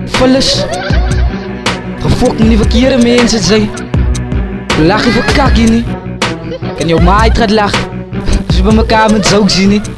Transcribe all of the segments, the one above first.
Vullis. Gefok met die verkeerde mensen zijn. Lach je voor kak hier niet. Kan jou maar uit gaat lachen. Als je bij elkaar met zoek zien niet.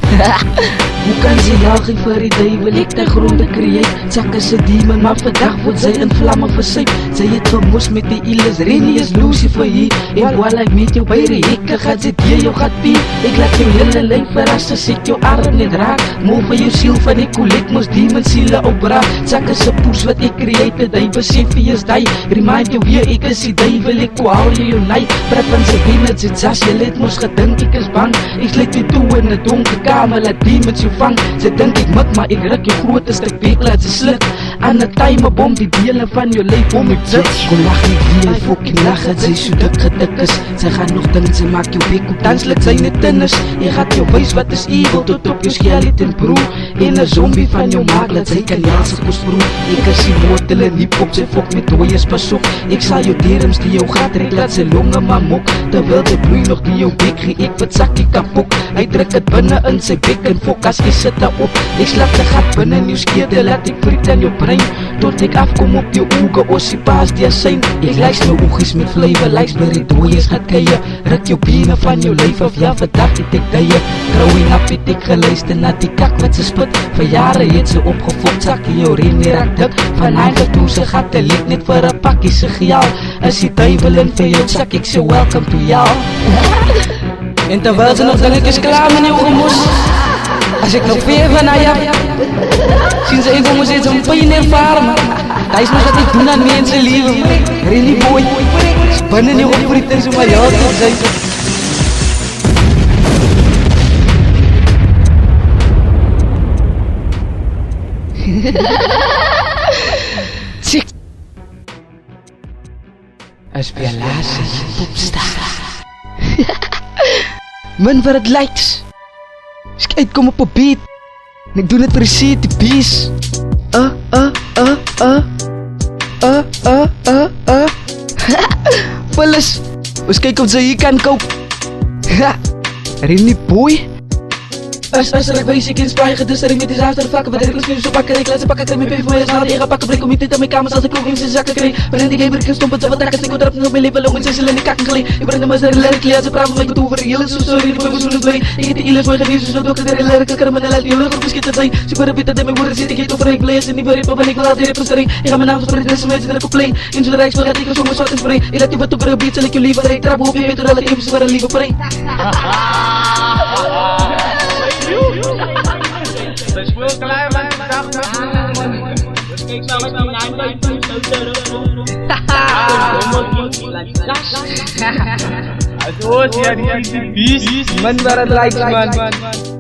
Hoe kan ze jagen voor die duivel, ik ten gronde creëer. Zakken ze demon, maar vandaag wordt zij in vlammen verzuipt. Zij het gemoest met die illes, Renie is Lucifer hier. En voilà, ik meet jou bij de hekken, gaat zit hier, jou gaat pie. Ik laat jou hele lijf verrassen, zit jou arm niet raak. Move jou ziel van ik koel, ik moest demon zielen opbraak. Zakken ze poes wat ik creëer, die besef je is die. Remind jou hier, ik is die duivel, ik hou je jou nij. Praat van ze binnen, zit zas, je lid moest gedink, ik is bang. Ik slit je toe in de donkere kamer, laat demons jou vang. Ze denk ik mik, maar ik ruk je grote stuk beek, laat ze slik. Aan de timerbom, die delen van je leven om ik druk. Kon lach niet wie je fucking lachen, zij zo dik gedik is. Zij gaan nog dingen, ze maak je beek op dans, let zijn het tennis. Je gaat jou wijs wat is evil, tot op je skeleton broer. En een zombie van jou maak, laat zij kan jaase kost broer. Ik is die wortel en die pop, zij fok met dooies pas op. Ik zal jou derms die jou gaat rek, laat ze longen maar mok. Terwijl de bloei nog die jou beek, gie ik wat zak die kapok. Hij trek het binnen in sy bek en focus is zit daarop. Ik slap de gat binnen jou skeerde, laat ik friet aan jou brein. Tot ik afkom op jou ogen, ossie paas die zijn. Ik lijst mijn oogjes met flavor, lijst bij die dooies gaat keien. Ruk jou benen van jou lijf af, ja verdacht het ik dat je. Growing up het ik geluisterd naar die kak wat ze spit. Voor jaren het ze opgefokt, zak je jou reen weer raak dik. Van eigen toe ze gaat de lik net voor een pakkie signaal. Als die duivel in voor jou zak ik zo welcome to jou. En terwijl ze nog dingetjes klaar met jou gemoes. Als ik nog weer van haar heb, zien ze ik moet steeds een pijn ervaren. Dat is nog wat ik doe aan mensen leven. Really boy, spannen jou op friet en zo maar jou te zijn. Chick. Espialage, popstar. Man waar het lijkt. Skate kom op een beat. En ik doe het precies, die bees. Vullis. Eens kijken of ze hier kan kopen. Really boy. Als er ik wees, ik inspire, dus er ik met die zaad te vakken. Wat ik lust nu zo pakken, ik laat ze pakken, krijg mijn PV voor je snel. Die gaan pakken, breek om niet dit aan mijn kamers als ik ook in zijn zakken kreeg. Waarin die gever, ik stompen, ze wat dakken, ik word erop nog mijn leven lang, en ze in de kakken geleid. Ik breng de maar zijn lerk, ja, ze praten met me over heel zo sorry, die boven zo'n blij. Ik heet de illes, mooi geweest, zo dokken, de lerk, ik kan me laten, je lucht op schieten zijn. Ze worden bitter, dat mijn woorden zitten, ik heet over ik blijf, en niet meer op, en ik wil altijd representeren. Ik ga mijn naam verspreiden, deze mensen erop plein. In zo'n rijkswil gaat ik zo mijn zwart en spray. Ik laat die wat op een beat, zal ik je liever, ik trap op je weet, alle even, ze waren liever vrij. Dus wil klaar met de dag dus kijk nou met die eindelijk het hoort ja die beest. Man waar het lijkt man.